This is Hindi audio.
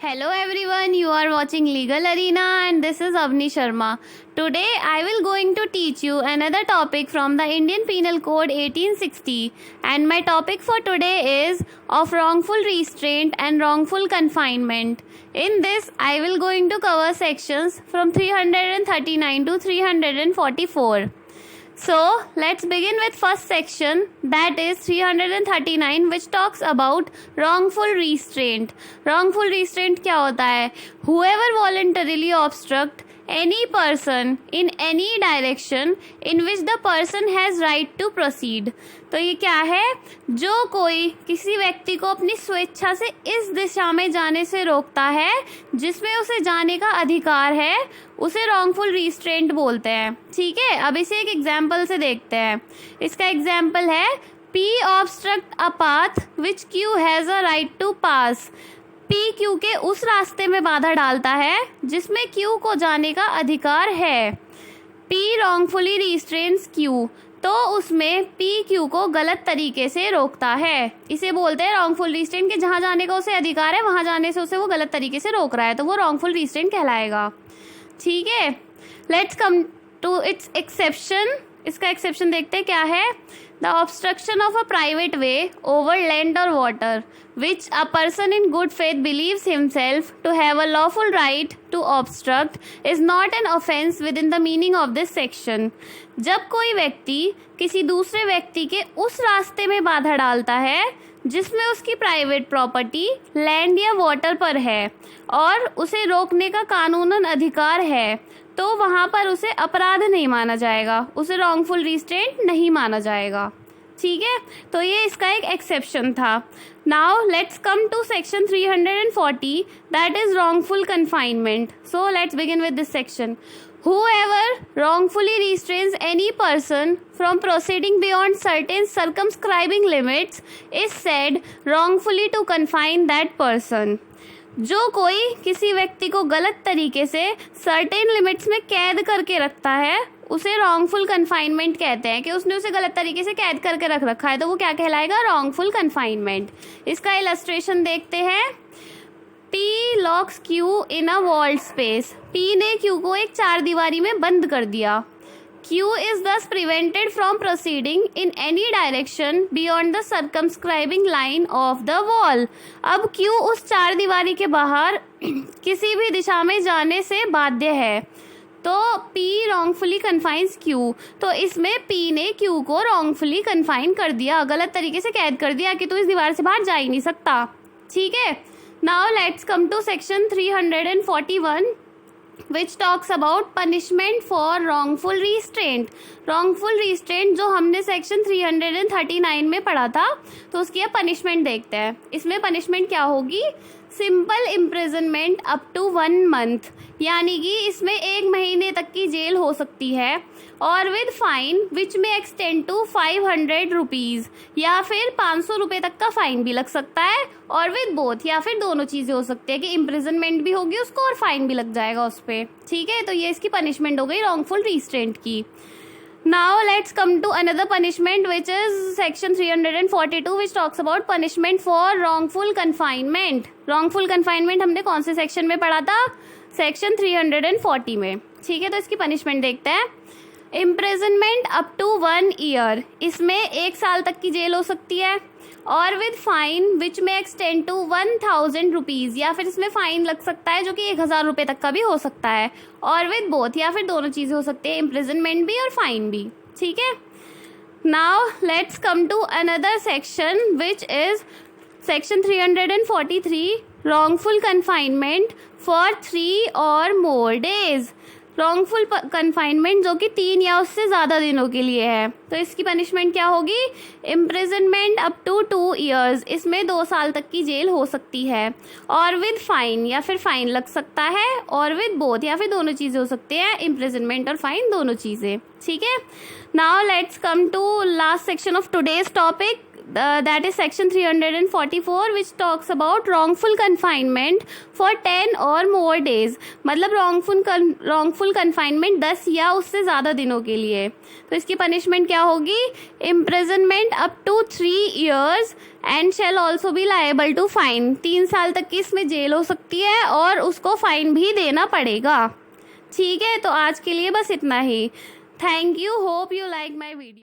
Hello everyone, you are watching Legal Arena and this is Avni Sharma. Today I will going to teach you another topic from the Indian Penal Code 1860 and my topic for today is of wrongful restraint and wrongful confinement. In this I will going to cover sections from 339 to 344. So let's begin with first section, that is 339, which talks about wrongful restraint. Wrongful restraint क्या होता है? Whoever voluntarily obstruct any person in any direction in which the person has right to proceed. तो ये क्या है? जो कोई किसी व्यक्ति को अपनी स्वेच्छा से इस दिशा में जाने से रोकता है जिसमें उसे जाने का अधिकार है, उसे रॉन्गफुल रिस्ट्रेंट बोलते हैं. ठीक है, अब इसे एक एग्जाम्पल से देखते हैं. इसका एग्जाम्पल है P obstruct a path which Q has a right to pass. P Q के उस रास्ते में बाधा डालता है जिसमें Q को जाने का अधिकार है. P wrongfully restrains Q, तो उसमें P Q को गलत तरीके से रोकता है. इसे बोलते हैं रॉन्गफुल रिस्ट्रेंट कि जहां जाने का उसे अधिकार है वहां जाने से उसे वो गलत तरीके से रोक रहा है, तो वो रॉन्गफुल रिस्ट्रेंट कहलाएगा. ठीक है, let's come to its exception. इसका एक्सेप्शन देखते हैं क्या है. The obstruction of a private way over land और water which a person in good faith believes himself to have a lawful right to obstruct is not an offence within the meaning of this section. जब कोई व्यक्ति किसी दूसरे व्यक्ति के उस रास्ते में बाधा डालता है जिसमें उसकी प्राइवेट प्रॉपर्टी लैंड या वाटर पर है और उसे रोकने का कानूनन अधिकार है, तो वहां पर उसे अपराध नहीं माना जाएगा, उसे रॉन्गफुल रिस्ट्रेंट नहीं माना जाएगा. ठीक है, तो ये इसका एक एक्सेप्शन था. Now let's come to section 340, that is wrongful confinement. So let's begin with this section. Whoever wrongfully restrains any person from proceeding beyond certain circumscribing limits is said wrongfully to confine that person. जो कोई किसी व्यक्ति को गलत तरीके से सर्टेन लिमिट्स में कैद करके रखता है उसे रॉन्गफुल कन्फाइनमेंट कहते हैं, कि उसने उसे गलत तरीके से कैद करके रख रखा है, तो वो क्या कहलाएगा? Wrongful confinement. इसका इलस्ट्रेशन देखते हैं. P locks Q in a walled space. P ने Q को एक चार दीवारी में बंद कर दिया. Q is thus prevented from proceeding in any direction beyond the circumscribing line of the wall. अब Q उस चार दीवारी के बाहर किसी भी दिशा में जाने से बाध्य है, तो P wrongfully confines Q. तो इसमें P ने Q को wrongfully confine कर दिया, गलत तरीके से कैद कर दिया कि तू इस दीवार से बाहर जा ही नहीं सकता. ठीक है, now let's come to section 341 which talks about punishment for wrongful restraint. wrongful restraint जो हमने सेक्शन 339 में पढ़ा था, तो उसकी अब पनिशमेंट देखते हैं. इसमें पनिशमेंट क्या होगी? Simple imprisonment up to 1 month, यानी कि इसमें 1 महीने तक की जेल हो सकती है, और विद फाइन विच में एक्सटेंड टू 500 रुपीज, या फिर 500 रुपये तक का फाइन भी लग सकता है, और विद बोथ, या फिर दोनों चीजें हो सकती है कि इम्प्रिजनमेंट भी होगी उसको और फाइन भी लग जाएगा उस पर. ठीक है, तो ये इसकी पनिशमेंट हो गई रॉन्गफुल रिस्ट्रेंट की. Now let's come to another punishment which is section 342 which talks about punishment for wrongful confinement. wrongful confinement हमने कौन से सेक्शन में पढ़ा था? सेक्शन 340 में. ठीक है, तो इसकी पनिशमेंट देखते हैं. इम्प्रिजनमेंट अप टू 1 year, इसमें 1 साल तक की जेल हो सकती है, और विद फाइन विच में एक्सटेंड टू 1000 रुपीज, या फिर इसमें फाइन लग सकता है जो कि 1000 रुपये तक का भी हो सकता है, और विद बोथ, या फिर दोनों चीजें हो सकती है, इम्प्रिजनमेंट भी और फाइन भी. ठीक है, now let's come to another section which is section 343, wrongful confinement for 3 or more days. Wrongful confinement जो कि 3 या उससे ज्यादा दिनों के लिए है, तो इसकी पनिशमेंट क्या होगी? इम्प्रिजनमेंट अप टू 2 years, इसमें 2 साल तक की जेल हो सकती है, और विद फाइन, या फिर फाइन लग सकता है, और विद बोथ, या फिर दोनों चीजें हो सकती है, इम्प्रिजनमेंट और फाइन दोनों चीजें. ठीक है, now let's come to last section of today's topic that is section 344 which talks about wrongful confinement for 10 or more days. मतलब wrongful confinement 10 या उससे ज़्यादा दिनों के लिए. तो इसकी punishment क्या होगी? Imprisonment up to 3 years and shall also be liable to fine. 3 साल तक की इसमें जेल हो सकती है और उसको फाइन भी देना पड़ेगा. ठीक है, तो आज के लिए बस इतना ही. Thank you. Hope you like my video.